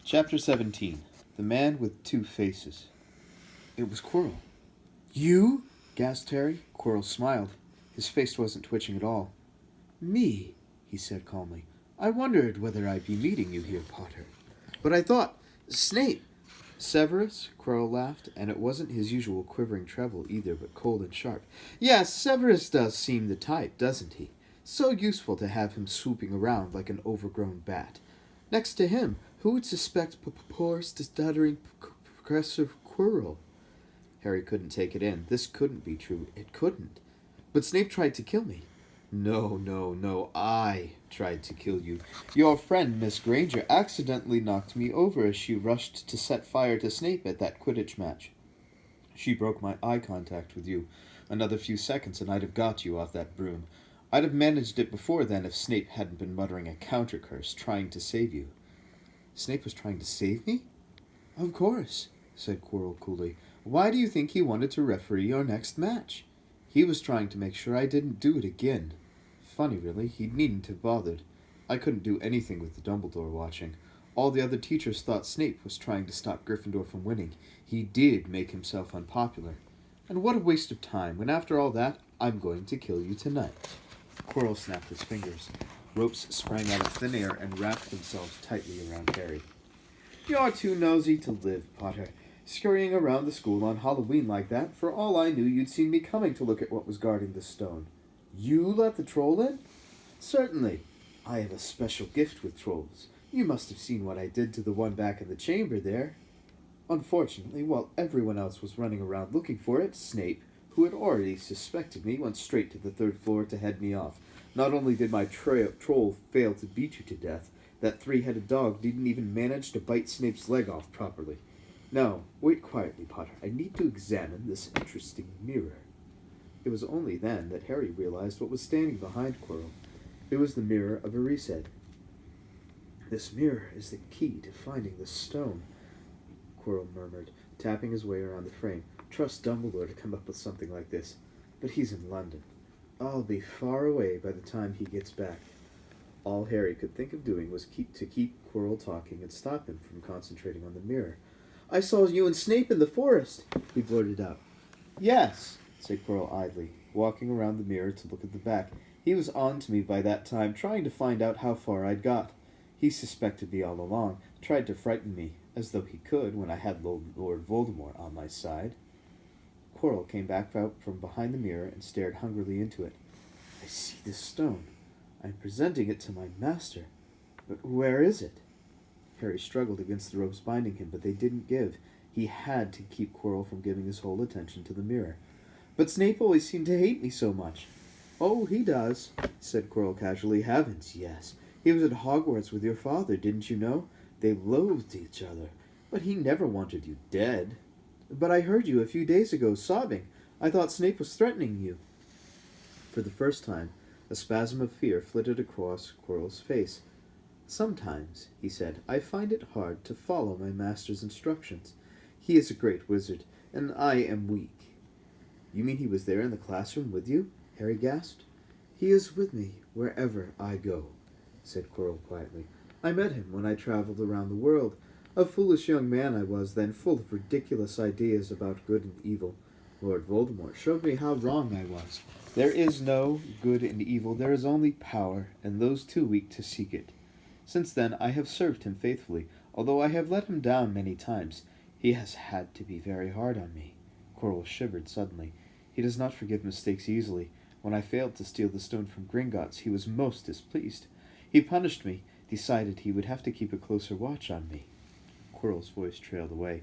Chapter 17. The Man with Two Faces. It was Quirrell. "You?" gasped Harry. Quirrell smiled. His face wasn't twitching at all. "Me," he said calmly. "I wondered whether I'd be meeting you here, Potter. But I thought... Snape!" "Severus?" Quirrell laughed, and it wasn't his usual quivering treble either, but cold and sharp. "Yes, Severus does seem the type, doesn't he? So useful to have him swooping around like an overgrown bat. Next to him, who would suspect poor stuttering Professor Quirrell?" Harry couldn't take it in. This couldn't be true. It couldn't. "But Snape tried to kill me." "No, no, no. I tried to kill you. Your friend, Miss Granger, accidentally knocked me over as she rushed to set fire to Snape at that Quidditch match. She broke my eye contact with you. Another few seconds and I'd have got you off that broom. I'd have managed it before then if Snape hadn't been muttering a counter curse, trying to save you." "Snape was trying to save me?" "Of course," said Quirrell coolly. "Why do you think he wanted to referee your next match? He was trying to make sure I didn't do it again. Funny, really, he needn't have bothered. I couldn't do anything with Dumbledore watching. All the other teachers thought Snape was trying to stop Gryffindor from winning. He did make himself unpopular. And what a waste of time, when after all that, I'm going to kill you tonight." Quirrell snapped his fingers. Ropes sprang out of thin air and wrapped themselves tightly around Harry. "You're too nosy to live, Potter. Scurrying around the school on Halloween like that, for all I knew you'd seen me coming to look at what was guarding the stone. You let the troll in?" "Certainly. I have a special gift with trolls. You must have seen what I did to the one back in the chamber there." Unfortunately, while everyone else was running around looking for it, Snape, who had already suspected me, went straight to the third floor to head me off. Not only did my troll fail to beat you to death, that three-headed dog didn't even manage to bite Snape's leg off properly. Now, wait quietly, Potter. I need to examine this interesting mirror." It was only then that Harry realized what was standing behind Quirrell. It was the mirror of Erised. "This mirror is the key to finding the stone," Quirrell murmured, tapping his way around the frame. "Trust Dumbledore to come up with something like this. But he's in London. I'll be far away by the time he gets back." All Harry could think of doing was to keep Quirrell talking and stop him from concentrating on the mirror. "I saw you and Snape in the forest," he blurted out. "Yes," said Quirrell idly, walking around the mirror to look at the back. "He was on to me by that time, trying to find out how far I'd got. He suspected me all along, tried to frighten me, as though he could when I had Lord Voldemort on my side." Quirrell came back out from behind the mirror and stared hungrily into it. "I see this stone. I'm presenting it to my master. But where is it?" Harry struggled against the ropes binding him, but they didn't give. He had to keep Quirrell from giving his whole attention to the mirror. "But Snape always seemed to hate me so much." "Oh, he does," said Quirrell casually. "Heavens, yes. He was at Hogwarts with your father, didn't you know? They loathed each other. But he never wanted you dead." "But I heard you a few days ago sobbing. I thought Snape was threatening you." For the first time, a spasm of fear flitted across Quirrell's face. "Sometimes," he said, "I find it hard to follow my master's instructions. He is a great wizard, and I am weak." "You mean he was there in the classroom with you?" Harry gasped. "He is with me wherever I go," said Quirrell quietly. "I met him when I traveled around the world. A foolish young man I was then, full of ridiculous ideas about good and evil. Lord Voldemort showed me how wrong I was. There is no good and evil, there is only power, and those too weak to seek it. Since then I have served him faithfully, although I have let him down many times. He has had to be very hard on me." Quirrell shivered suddenly. "He does not forgive mistakes easily. When I failed to steal the stone from Gringotts, he was most displeased. He punished me, decided he would have to keep a closer watch on me." Quirrell's voice trailed away.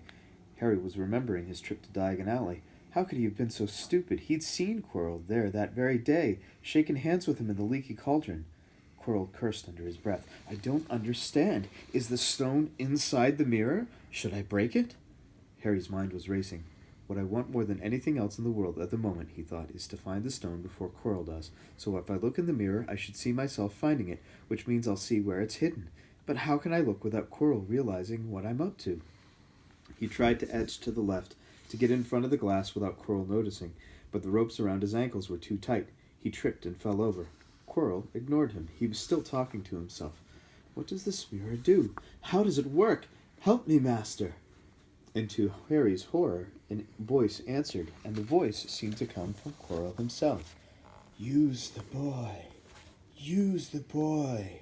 Harry was remembering his trip to Diagon Alley. How could he have been so stupid? He'd seen Quirrell there that very day, shaken hands with him in the Leaky Cauldron. Quirrell cursed under his breath. "I don't understand. Is the stone inside the mirror? Should I break it?" Harry's mind was racing. "What I want more than anything else in the world at the moment," he thought, "is to find the stone before Quirrell does. So if I look in the mirror, I should see myself finding it, which means I'll see where it's hidden. But how can I look without Quirrell realizing what I'm up to?" He tried to edge to the left, to get in front of the glass without Quirrell noticing, but the ropes around his ankles were too tight. He tripped and fell over. Quirrell ignored him. He was still talking to himself. "What does this mirror do? How does it work? Help me, master. And to Harry's horror, a voice answered, and the voice seemed to come from Quirrell himself. Use the boy. Use the boy.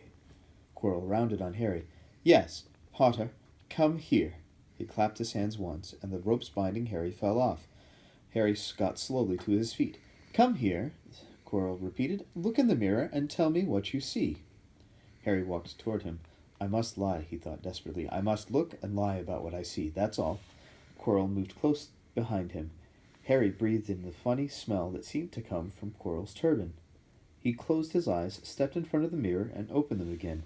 Quirrell rounded on Harry. Yes, Potter, come here. He clapped his hands once, and the ropes binding Harry fell off. Harry got slowly to his feet. Come here, Quirrell repeated. Look in the mirror and tell me what you see. Harry walked toward him. I must lie, he thought desperately. I must look and lie about what I see, that's all. Quirrell moved close behind him. Harry breathed in the funny smell that seemed to come from Quirrell's turban. He closed his eyes, stepped in front of the mirror, and opened them again.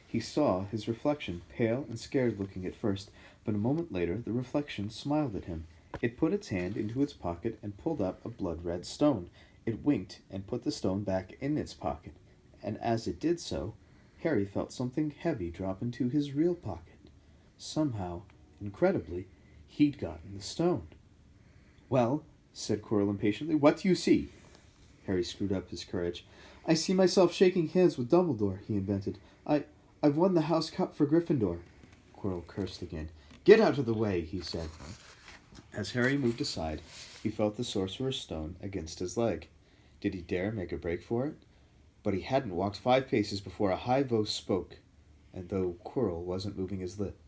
He saw his reflection, pale and scared-looking at first, but a moment later the reflection smiled at him. It put its hand into its pocket and pulled up a blood-red stone. It winked and put the stone back in its pocket, and as it did so, Harry felt something heavy drop into his real pocket. Somehow, incredibly, he'd gotten the stone. Well, said Quirrell impatiently, what do you see? Harry screwed up his courage. I see myself shaking hands with Dumbledore, he invented. I've won the House Cup for Gryffindor. Quirrell cursed again. Get out of the way, he said. As Harry moved aside, he felt the Sorcerer's Stone against his leg. Did he dare make a break for it? But he hadn't walked 5 paces before a high voice spoke, and though Quirrell wasn't moving his lip.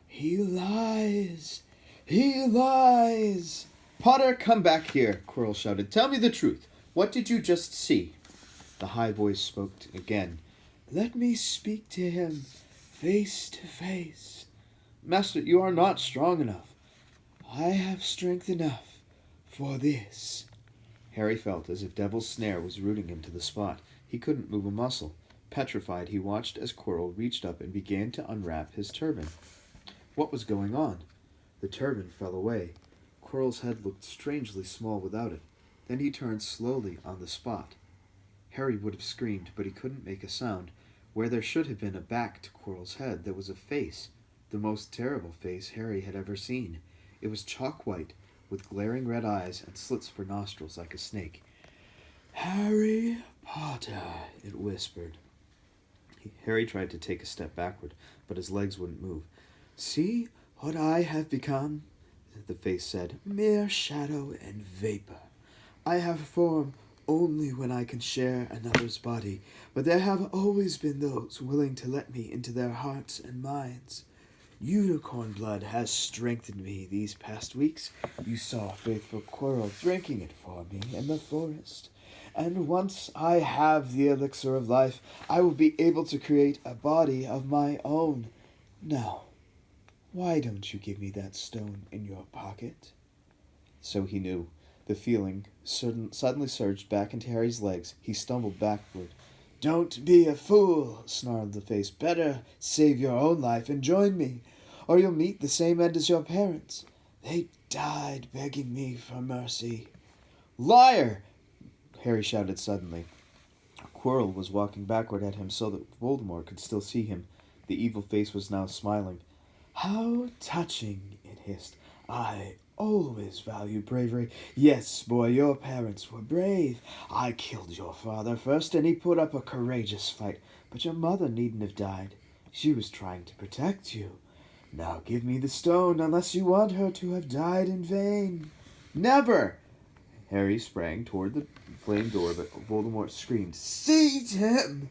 He lies! He lies! Potter, come back here, Quirrell shouted. Tell me the truth. What did you just see? The high voice spoke again. Let me speak to him, face to face. Master, you are not strong enough. I have strength enough for this. Harry felt as if Devil's Snare was rooting him to the spot. He couldn't move a muscle. Petrified, he watched as Quirrell reached up and began to unwrap his turban. What was going on? The turban fell away. Quirrell's head looked strangely small without it. Then he turned slowly on the spot. Harry would have screamed, but he couldn't make a sound. Where there should have been a back to Quirrell's head, there was a face, the most terrible face Harry had ever seen. It was chalk-white, with glaring red eyes and slits for nostrils like a snake. Harry Potter, it whispered. Harry tried to take a step backward, but his legs wouldn't move. See what I have become, the face said. Mere shadow and vapor. I have form only when I can share another's body, but there have always been those willing to let me into their hearts and minds. Unicorn blood has strengthened me these past weeks. You saw faithful Quirrell drinking it for me in the forest. And once I have the elixir of life, I will be able to create a body of my own. Now, why don't you give me that stone in your pocket? So he knew. The feeling suddenly surged back into Harry's legs. He stumbled backward. Don't be a fool, snarled the face. Better save your own life and join me, or you'll meet the same end as your parents. They died begging me for mercy. Liar! Harry shouted suddenly. Quirrell was walking backward at him so that Voldemort could still see him. The evil face was now smiling. How touching, it hissed. I always valued bravery. Yes, boy, your parents were brave. I killed your father first, and he put up a courageous fight. But your mother needn't have died. She was trying to protect you. Now give me the stone, unless you want her to have died in vain. Never! Harry sprang toward the flame door, but Voldemort screamed, Seize him!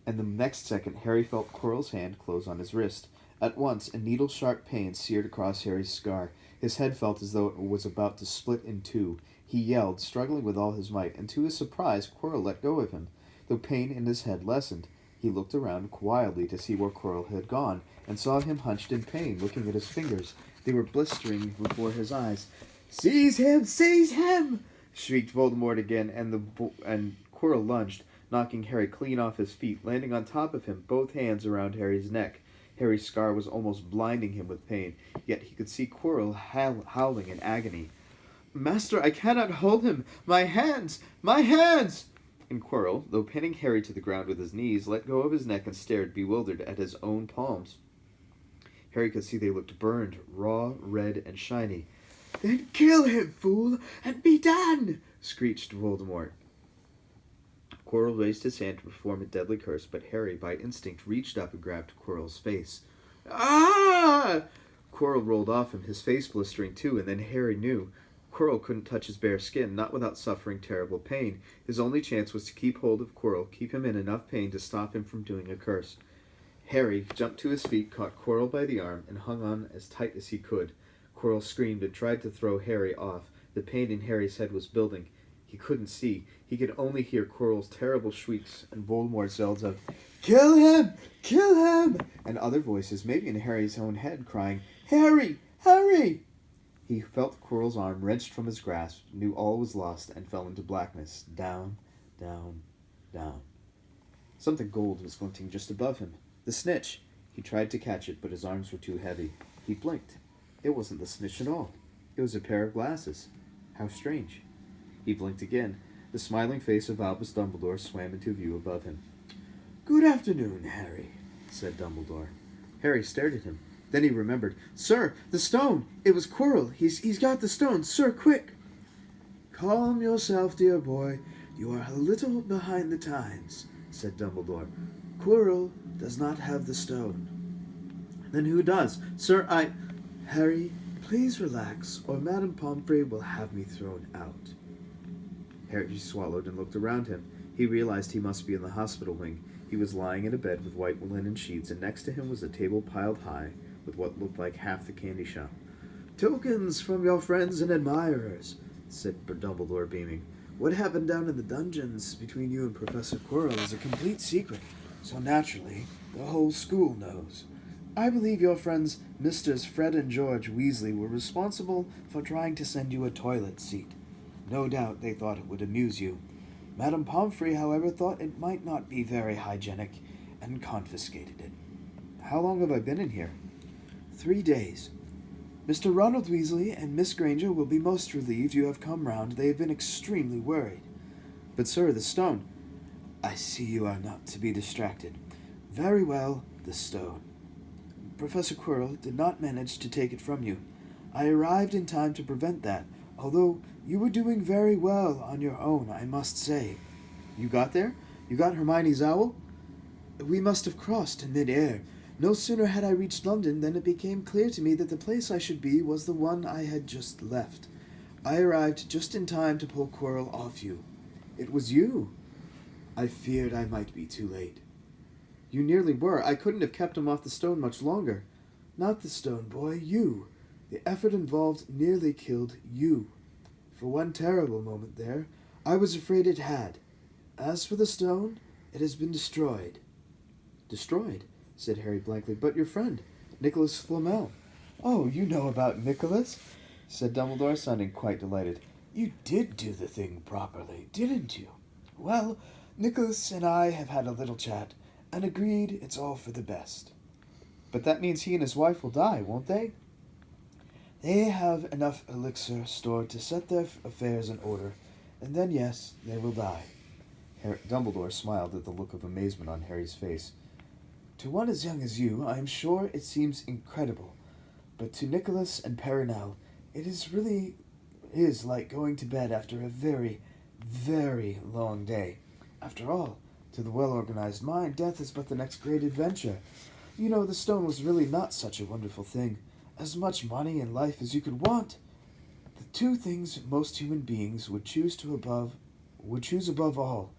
And the next second, Harry felt Quirrell's hand close on his wrist. At once, a needle-sharp pain seared across Harry's scar. His head felt as though it was about to split in two. He yelled, struggling with all his might, and to his surprise, Quirrell let go of him. The pain in his head lessened. He looked around wildly to see where Quirrell had gone, and saw him hunched in pain, looking at his fingers. They were blistering before his eyes. Seize him! Seize him! Shrieked Voldemort again, and Quirrell lunged, knocking Harry clean off his feet, landing on top of him, both hands around Harry's neck. Harry's scar was almost blinding him with pain, yet he could see Quirrell howling in agony. Master, I cannot hold him! My hands! My hands! And Quirrell, though pinning Harry to the ground with his knees, let go of his neck and stared bewildered at his own palms. Harry could see they looked burned, raw, red, and shiny. Then kill him, fool, and be done! Screeched Voldemort. Quirrell raised his hand to perform a deadly curse, but Harry, by instinct, reached up and grabbed Quirrell's face. Ah! Quirrell rolled off him, his face blistering too, and then Harry knew. Quirrell couldn't touch his bare skin, not without suffering terrible pain. His only chance was to keep hold of Quirrell, keep him in enough pain to stop him from doing a curse. Harry jumped to his feet, caught Quirrell by the arm, and hung on as tight as he could. Quirrell screamed and tried to throw Harry off. The pain in Harry's head was building. He couldn't see. He could only hear Quirrell's terrible shrieks and Voldemort's yells of, "Kill him! Kill him!" and other voices, maybe in Harry's own head, crying, "Harry! Harry!" He felt Quirrell's arm wrenched from his grasp, knew all was lost, and fell into blackness. Down, down, down. Something gold was glinting just above him. The snitch! He tried to catch it, but his arms were too heavy. He blinked. It wasn't the snitch at all. It was a pair of glasses. How strange. He blinked again. The smiling face of Albus Dumbledore swam into view above him. "Good afternoon, Harry," said Dumbledore. Harry stared at him. Then he remembered. "Sir, the stone! It was Quirrell. He's got the stone. Sir, quick!" "Calm yourself, dear boy. You are a little behind the times," said Dumbledore. "Quirrell does not have the stone." "Then who does? Sir, Harry, please relax, or Madame Pomfrey will have me thrown out." Harry swallowed and looked around him. He realized he must be in the hospital wing. He was lying in a bed with white linen sheets, and next to him was a table piled high with what looked like half the candy shop. "Tokens from your friends and admirers," said Dumbledore, beaming. "What happened down in the dungeons between you and Professor Quirrell is a complete secret, so naturally the whole school knows. I believe your friends Misters Fred and George Weasley were responsible for trying to send you a toilet seat. No doubt they thought it would amuse you. Madame Pomfrey, however, thought it might not be very hygienic, and confiscated it. How long have I been in here?" 3 days. Mr. Ronald Weasley and Miss Granger will be most relieved you have come round. They have been extremely worried." "But, sir, the stone—" "I see you are not to be distracted. Very well, the stone. Professor Quirrell did not manage to take it from you. I arrived in time to prevent that, although you were doing very well on your own, I must say." "You got there? You got Hermione's owl?" "We must have crossed in mid-air. No sooner had I reached London than it became clear to me that the place I should be was the one I had just left. I arrived just in time to pull Quirrell off you." "It was you?" "I feared I might be too late." "You nearly were. I couldn't have kept him off the stone much longer." "Not the stone, boy. You. The effort involved nearly killed you. For one terrible moment there, I was afraid it had. As for the stone, it has been destroyed." "Destroyed?" said Harry blankly. "But your friend, Nicholas Flamel." "Oh, you know about Nicholas," said Dumbledore, sounding quite delighted. "You did do the thing properly, didn't you? Well, Nicholas and I have had a little chat, and agreed it's all for the best." "But that means he and his wife will die, won't they?" "They have enough elixir stored to set their affairs in order, and then, yes, they will die." Dumbledore smiled at the look of amazement on Harry's face. "To one as young as you, I am sure it seems incredible, but to Nicholas and Perenelle, it is like going to bed after a very, very long day. After all, to the well-organized mind, death is but the next great adventure. You know, the stone was really not such a wonderful thing. As much money and life as you could want. The two things most human beings would choose above all.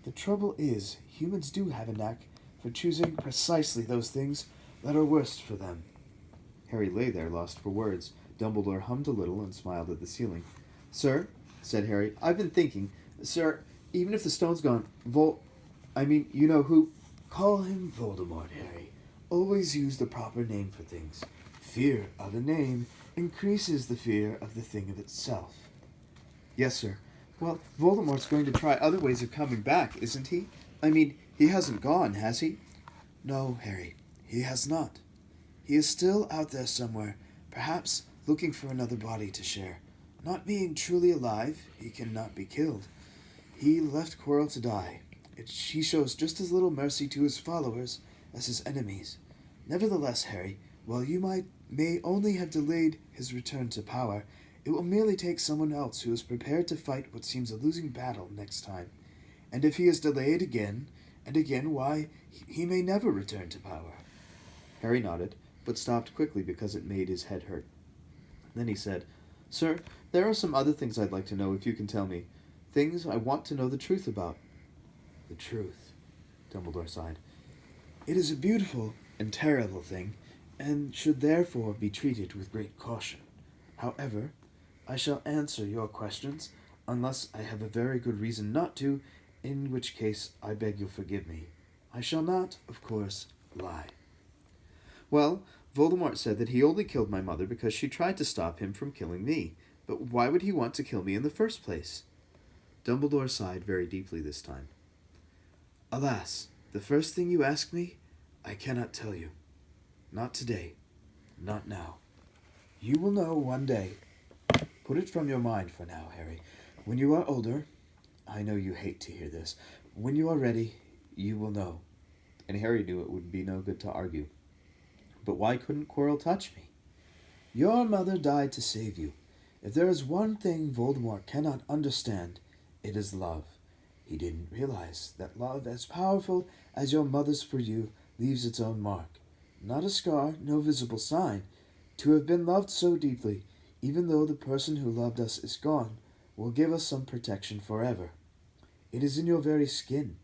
The trouble is, humans do have a knack for choosing precisely those things that are worst for them." Harry lay there, lost for words. Dumbledore hummed a little and smiled at the ceiling. "Sir," said Harry, "I've been thinking, sir, even if the stone's gone, you know who—" "Call him Voldemort, Harry. Always use the proper name for things. Fear of a name increases the fear of the thing of itself." "Yes, sir. Well, Voldemort's going to try other ways of coming back, isn't he? He hasn't gone, has he?" "No, Harry, he has not. He is still out there somewhere, perhaps looking for another body to share. Not being truly alive, he cannot be killed. He left Quirrell to die. He shows just as little mercy to his followers as his enemies. Nevertheless, Harry, while you may only have delayed his return to power, it will merely take someone else who is prepared to fight what seems a losing battle next time. And if he is delayed again and again, why, he may never return to power." Harry nodded. but stopped quickly because it made his head hurt. Then he said, "Sir, there are some other things I'd like to know if you can tell me. Things I want to know the truth about." "The truth," Dumbledore sighed. "It is a beautiful and terrible thing, and should therefore be treated with great caution. However, I shall answer your questions, unless I have a very good reason not to, in which case I beg you'll forgive me. I shall not, of course, lie." "Well, Voldemort said that he only killed my mother because she tried to stop him from killing me. But why would he want to kill me in the first place?" Dumbledore sighed very deeply this time. "Alas, the first thing you ask me, I cannot tell you. Not today. Not now. You will know one day. Put it from your mind for now, Harry. When you are older, I know you hate to hear this, when you are ready, you will know." And Harry knew it would be no good to argue. "But why couldn't Quirrell touch me?" "Your mother died to save you. If there is one thing Voldemort cannot understand, it is love. He didn't realize that love, as powerful as your mother's for you, leaves its own mark. Not a scar, no visible sign. To have been loved so deeply, even though the person who loved us is gone, will give us some protection forever. It is in your very skin.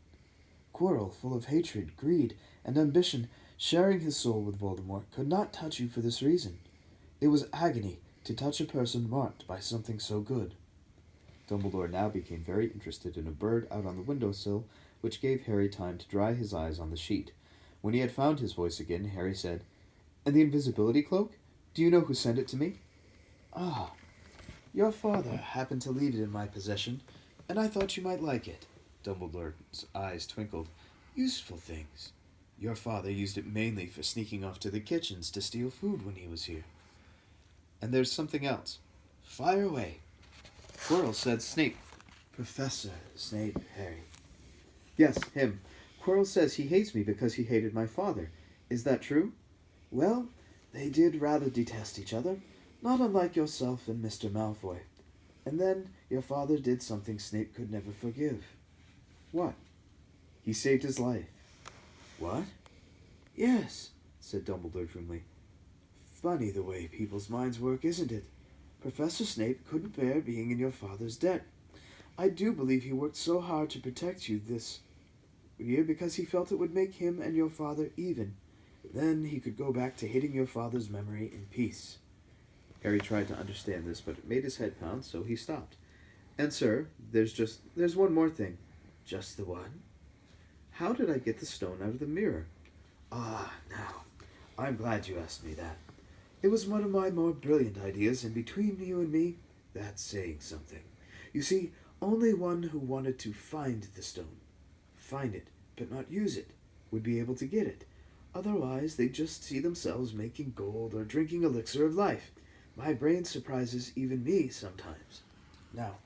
Quirrell, full of hatred, greed, and ambition, sharing his soul with Voldemort, could not touch you for this reason. It was agony to touch a person marked by something so good." Dumbledore now became very interested in a bird out on the windowsill, which gave Harry time to dry his eyes on the sheet. When he had found his voice again, Harry said, "And the invisibility cloak? Do you know who sent it to me?" "Ah, your father happened to leave it in my possession, and I thought you might like it." Dumbledore's eyes twinkled. "Useful things. Your father used it mainly for sneaking off to the kitchens to steal food when he was here." "And there's something else." "Fire away." "Quirrell said Snape." "Professor Snape, Harry." "Yes, him. Quirrell says he hates me because he hated my father. Is that true?" "Well, they did rather detest each other, not unlike yourself and Mr. Malfoy. And then your father did something Snape could never forgive." "What?" "He saved his life." "What?" "Yes," said Dumbledore grimly. "Funny the way people's minds work, isn't it? Professor Snape couldn't bear being in your father's debt. I do believe he worked so hard to protect you this year because he felt it would make him and your father even. Then he could go back to hating your father's memory in peace." Harry tried to understand this, but it made his head pound, so he stopped. "And, sir, there's one more thing." "Just the one?" "How did I get the stone out of the mirror?" "Ah, now, I'm glad you asked me that. It was one of my more brilliant ideas, and between you and me, that's saying something. You see, only one who wanted to find the stone, find it, but not use it, would be able to get it. Otherwise, they'd just see themselves making gold or drinking elixir of life. My brain surprises even me sometimes. Now,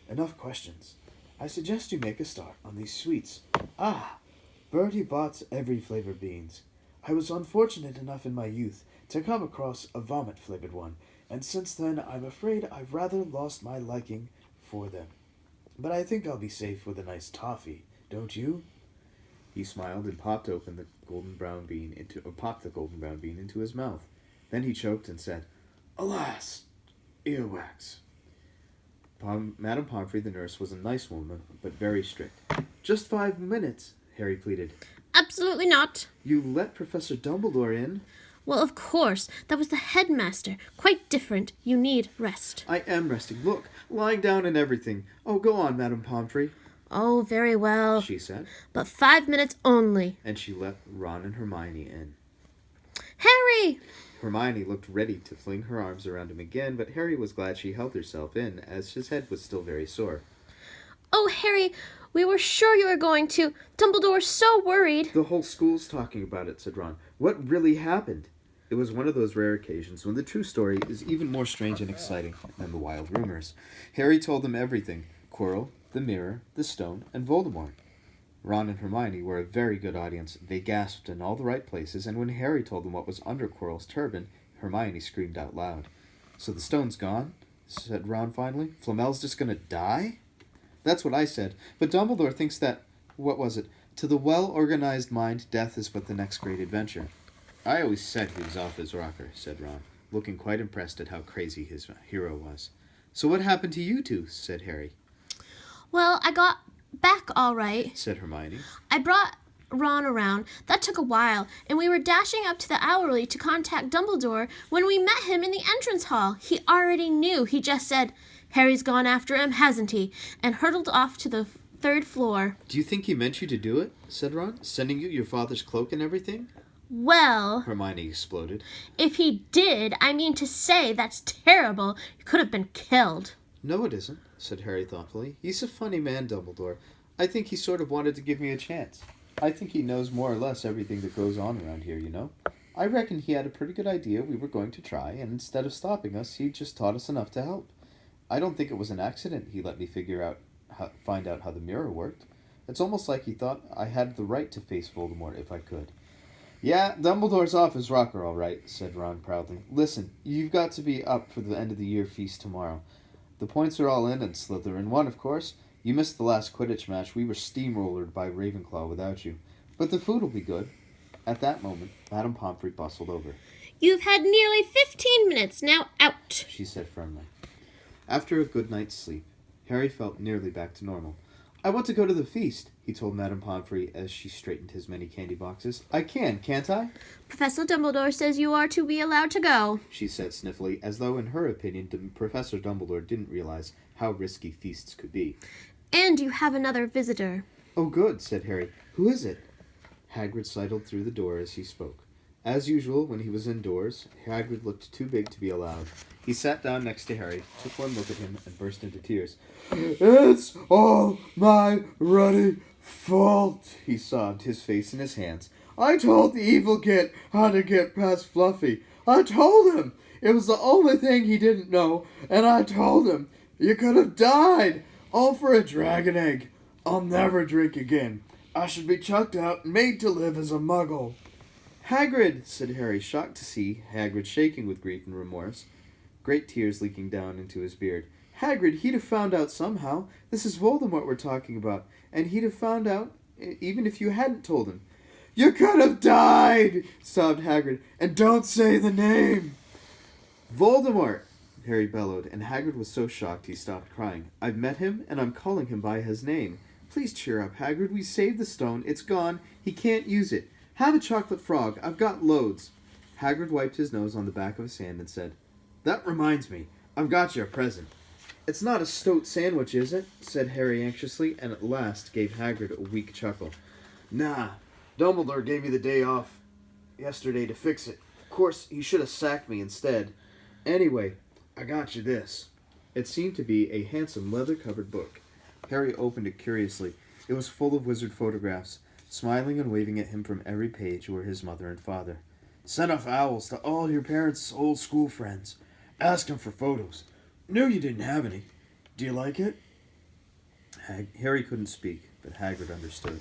enough questions. I suggest you make a start on these sweets. Ah, Bertie Bott's every flavored beans. I was unfortunate enough in my youth to come across a vomit-flavored one, and since then I'm afraid I've rather lost my liking for them. But I think I'll be safe with a nice toffee, don't you?" He smiled and popped the golden brown bean into his mouth. Then he choked and said, "Alas, earwax." Madame Pomfrey, the nurse, was a nice woman, but very strict. "Just 5 minutes," Harry pleaded. "Absolutely not." "You let Professor Dumbledore in." "Well, of course. That was the headmaster. Quite different. You need rest." "I am resting. Look, lying down and everything. Oh, go on, Madame Pomfrey." "Oh, very well," she said. "But 5 minutes only." And she let Ron and Hermione in. "Harry!" Hermione looked ready to fling her arms around him again, but Harry was glad she held herself in, as his head was still very sore. "Oh, Harry, we were sure you were going to. Dumbledore's so worried." "The whole school's talking about it," said Ron. "What really happened?" It was one of those rare occasions when the true story is even more strange and exciting than the wild rumors. Harry told them everything: Quirrell, the mirror, the stone, and Voldemort. Ron and Hermione were a very good audience. They gasped in all the right places, and when Harry told them what was under Quirrell's turban, Hermione screamed out loud. "So the stone's gone?" said Ron finally. "Flamel's just gonna die?" "That's what I said. But Dumbledore thinks that, what was it? To the well-organized mind, death is but the next great adventure." I always said he was off his rocker, said Ron, looking quite impressed at how crazy his hero was. So what happened to you two? Said Harry. Well, I got back all right, Said Hermione. I brought Ron around. That took a while, and we were dashing up to the Owlery to contact Dumbledore when we met him in the entrance hall. He already knew. He just said, "Harry's gone after him, hasn't he?" and hurtled off to the third floor. Do you think he meant you to do it? Said Ron, sending you your father's cloak and everything? Well, Hermione exploded. if he did, I mean to say that's terrible. You could have been killed. No, it isn't, said Harry thoughtfully. He's a funny man, Dumbledore. I think he sort of wanted to give me a chance. I think he knows more or less everything that goes on around here, you know? I reckon he had a pretty good idea we were going to try, and instead of stopping us, he just taught us enough to help. I don't think it was an accident he let me find out how the mirror worked. It's almost like he thought I had the right to face Voldemort if I could. Yeah, Dumbledore's off his rocker, all right, said Ron proudly. Listen, you've got to be up for the end-of-the-year feast tomorrow. The points are all in, and Slytherin won, of course. You missed the last Quidditch match. We were steamrollered by Ravenclaw without you. But the food will be good. At that moment, Madame Pomfrey bustled over. You've had nearly 15 minutes. Now out, she said firmly. After a good night's sleep, Harry felt nearly back to normal. I want to go to the feast, he told Madame Pomfrey as she straightened his many candy boxes. I can, can't I? Professor Dumbledore says you are to be allowed to go, she said sniffily, as though in her opinion Professor Dumbledore didn't realize how risky feasts could be. And you have another visitor. Oh, good, said Harry. Who is it? Hagrid sidled through the door as he spoke. As usual, when he was indoors, Hagrid looked too big to be allowed. He sat down next to Harry, took one look at him, and burst into tears. It's all my ruddy fault, he sobbed, his face in his hands. I told the evil git how to get past Fluffy. I told him. It was the only thing he didn't know, and I told him. You could have died, all for a dragon egg. I'll never drink again. I should be chucked out and made to live as a muggle. Hagrid, said Harry, shocked to see Hagrid shaking with grief and remorse, great tears leaking down into his beard. Hagrid, he'd have found out somehow. This is Voldemort we're talking about, and he'd have found out even if you hadn't told him. You could have died, sobbed Hagrid, and don't say the name. Voldemort, Harry bellowed, and Hagrid was so shocked he stopped crying. I've met him, and I'm calling him by his name. Please cheer up, Hagrid. We saved the stone. It's gone. He can't use it. Have a chocolate frog. I've got loads. Hagrid wiped his nose on the back of his hand and said, That reminds me. I've got you a present. It's not a stoat sandwich, is it? Said Harry anxiously, and at last gave Hagrid a weak chuckle. Nah. Dumbledore gave me the day off yesterday to fix it. Of course, he should have sacked me instead. Anyway, I got you this. It seemed to be a handsome leather-covered book. Harry opened it curiously. It was full of wizard photographs. Smiling and waving at him from every page were his mother and father. Send off owls to all your parents' old school friends. Ask them for photos. Knew you didn't have any. Do you like it? Harry couldn't speak, but Hagrid understood.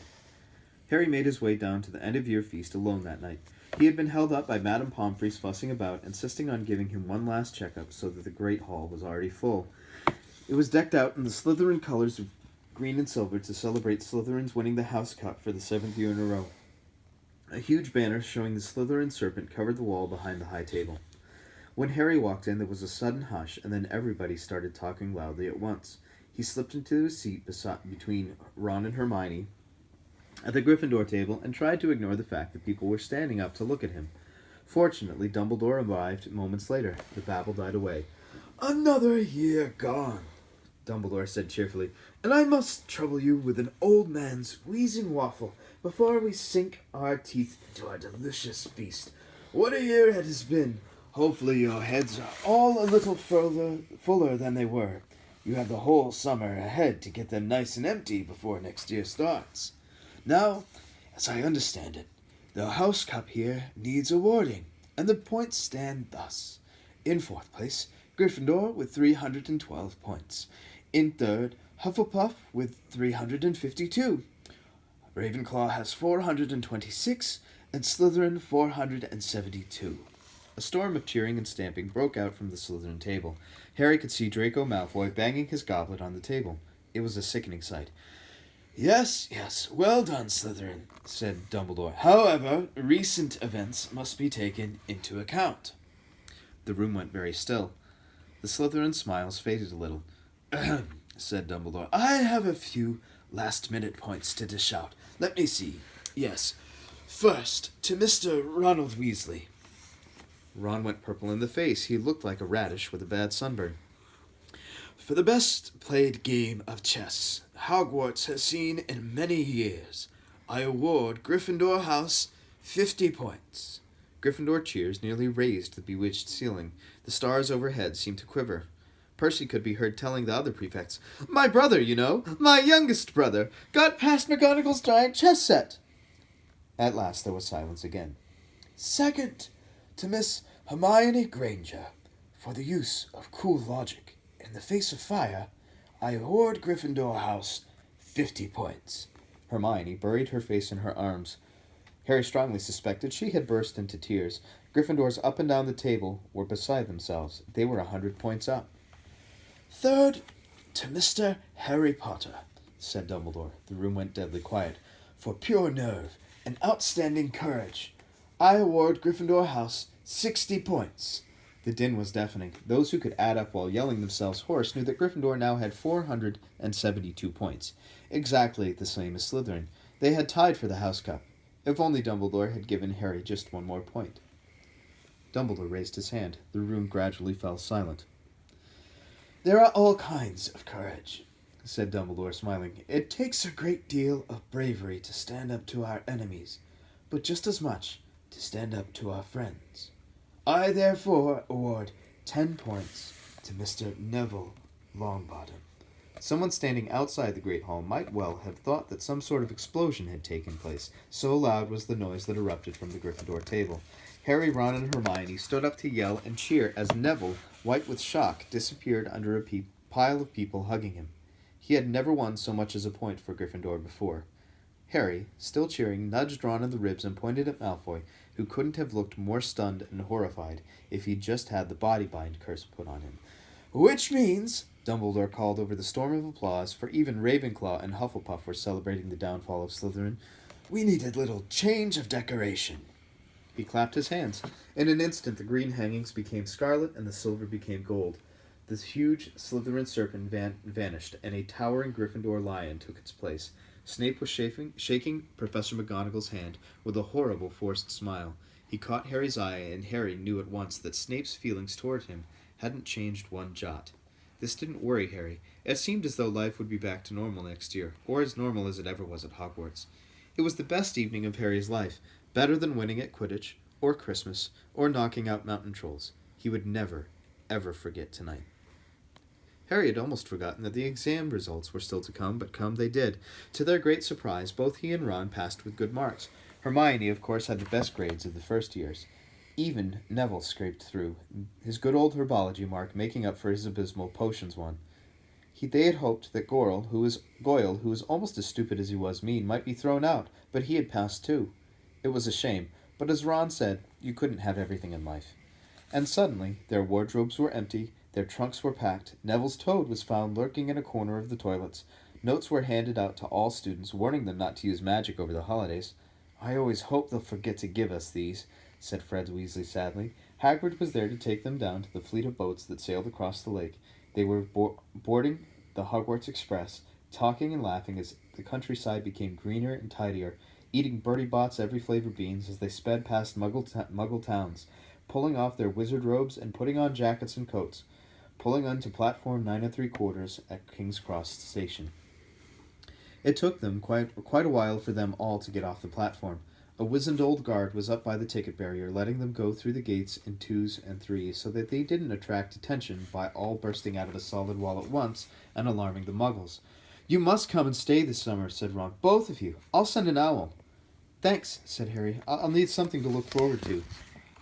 Harry made his way down to the end-of-year feast alone that night. He had been held up by Madame Pomfrey's fussing about, insisting on giving him one last checkup so that the great hall was already full. It was decked out in the Slytherin colors of green and silver to celebrate Slytherin's winning the House Cup for the 7th year in a row. A huge banner showing the Slytherin serpent covered the wall behind the high table. When Harry walked in, there was a sudden hush, and then everybody started talking loudly at once. He slipped into his seat between Ron and Hermione at the Gryffindor table and tried to ignore the fact that people were standing up to look at him. Fortunately, Dumbledore arrived moments later. The babble died away. Another year gone, Dumbledore said cheerfully, and I must trouble you with an old man's wheezing waffle before we sink our teeth into our delicious feast. What a year it has been! Hopefully your heads are all a little fuller than they were. You have the whole summer ahead to get them nice and empty before next year starts. Now, as I understand it, the House Cup here needs awarding, and the points stand thus. In 4th place, Gryffindor with 312 points. In 3rd, Hufflepuff with 352. Ravenclaw has 426, and Slytherin 472. A storm of cheering and stamping broke out from the Slytherin table. Harry could see Draco Malfoy banging his goblet on the table. It was a sickening sight. Yes, yes, well done, Slytherin, said Dumbledore. However, recent events must be taken into account. The room went very still. The Slytherin smiles faded a little. Said Dumbledore. I have a few last-minute points to dish out. Let me see. Yes. First, to Mr. Ronald Weasley. Ron went purple in the face. He looked like a radish with a bad sunburn. For the best played game of chess Hogwarts has seen in many years, I award Gryffindor House 50 points. Gryffindor cheers nearly raised the bewitched ceiling. The stars overhead seemed to quiver. Percy could be heard telling the other prefects, My brother, you know, my youngest brother, got past McGonagall's giant chess set. At last there was silence again. Second, to Miss Hermione Granger, for the use of cool logic in the face of fire, I award Gryffindor House 50 points. Hermione buried her face in her arms. Harry strongly suspected she had burst into tears. Gryffindors up and down the table were beside themselves. They were 100 points up. Third, to Mr. Harry Potter, said Dumbledore. The room went deadly quiet. For pure nerve and outstanding courage, I award Gryffindor House 60 points. The din was deafening. Those who could add up while yelling themselves hoarse knew that Gryffindor now had 472 points, exactly the same as Slytherin. They had tied for the House Cup. If only Dumbledore had given Harry just one more point. Dumbledore raised his hand. The room gradually fell silent. There are all kinds of courage, said Dumbledore, smiling. It takes a great deal of bravery to stand up to our enemies, but just as much to stand up to our friends. I therefore award 10 points to Mr. Neville Longbottom. Someone standing outside the Great Hall might well have thought that some sort of explosion had taken place, so loud was the noise that erupted from the Gryffindor table. Harry, Ron, and Hermione stood up to yell and cheer as Neville, white with shock, disappeared under a pile of people hugging him. He had never won so much as a point for Gryffindor before. Harry, still cheering, nudged Ron in the ribs and pointed at Malfoy, who couldn't have looked more stunned and horrified if he'd just had the body bind curse put on him. Which means, Dumbledore called over the storm of applause, for even Ravenclaw and Hufflepuff were celebrating the downfall of Slytherin, we need a little change of decoration. He clapped his hands. In an instant the green hangings became scarlet and the silver became gold. The huge Slytherin serpent vanished, and a towering Gryffindor lion took its place. Snape was shaking Professor McGonagall's hand with a horrible forced smile. He caught Harry's eye, and Harry knew at once that Snape's feelings toward him hadn't changed one jot. This didn't worry Harry. It seemed as though life would be back to normal next year, or as normal as it ever was at Hogwarts. It was the best evening of Harry's life, better than winning at Quidditch, or Christmas, or knocking out mountain trolls. He would never, ever forget tonight. Harry had almost forgotten that the exam results were still to come, but come they did. To their great surprise, both he and Ron passed with good marks. Hermione, of course, had the best grades of the first years. Even Neville scraped through, his good old herbology mark making up for his abysmal potions one. They had hoped that Goyle, who was almost as stupid as he was mean, might be thrown out, but he had passed too. It was a shame, but as Ron said, you couldn't have everything in life. And suddenly, their wardrobes were empty, their trunks were packed, Neville's toad was found lurking in a corner of the toilets. Notes were handed out to all students, warning them not to use magic over the holidays. I always hope they'll forget to give us these, said Fred Weasley sadly. Hagrid was there to take them down to the fleet of boats that sailed across the lake. They were boarding the Hogwarts Express, talking and laughing as the countryside became greener and tidier, eating Bertie Bott's every flavor beans as they sped past Muggle towns, pulling off their wizard robes and putting on jackets and coats, pulling onto platform 9 3/4 at King's Cross Station. It took them quite a while for them all to get off the platform. A wizened old guard was up by the ticket barrier, letting them go through the gates in 2s and 3s, so that they didn't attract attention by all bursting out of a solid wall at once and alarming the Muggles. You must come and stay this summer, said Ron. Both of you. I'll send an owl. Thanks, said Harry. I'll need something to look forward to.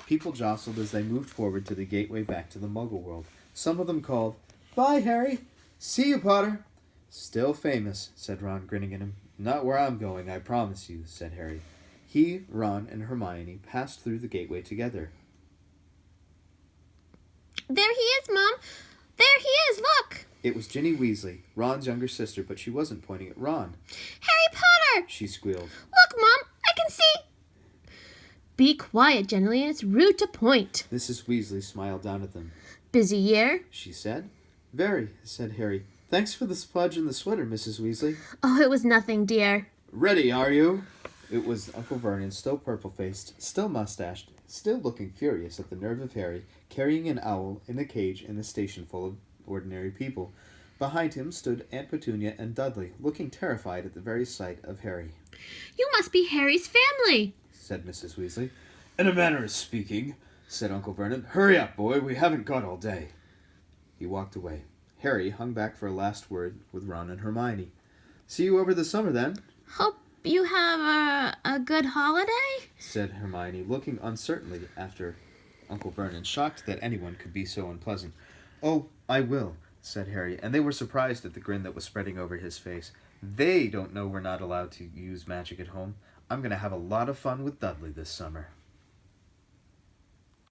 People jostled as they moved forward to the gateway back to the Muggle world. Some of them called, Bye, Harry. See you, Potter. Still famous, said Ron, grinning at him. Not where I'm going, I promise you, said Harry. He, Ron, and Hermione passed through the gateway together. There he is, Mom. There he is, look. It was Ginny Weasley, Ron's younger sister, but she wasn't pointing at Ron. Harry Potter! She squealed. Look, Mom, I can see. Be quiet, Ginny. It's rude to point. Mrs. Weasley smiled down at them. Busy year? She said. Very, said Harry. Thanks for the smudge and the sweater, Mrs. Weasley. Oh, it was nothing, dear. Ready, are you? It was Uncle Vernon, still purple-faced, still mustached, still looking furious at the nerve of Harry, carrying an owl in a cage in a station full of ordinary people. Behind him stood Aunt Petunia and Dudley, looking terrified at the very sight of Harry. You must be Harry's family, said Mrs. Weasley. In a manner of speaking, said Uncle Vernon. Hurry up, boy, we haven't got all day. He walked away. Harry hung back for a last word with Ron and Hermione. See you over the summer, then. Hope you have a good holiday, said Hermione, looking uncertainly after Uncle Vernon, shocked that anyone could be so unpleasant. Oh, I will, said Harry, and they were surprised at the grin that was spreading over his face. They don't know we're not allowed to use magic at home. I'm going to have a lot of fun with Dudley this summer.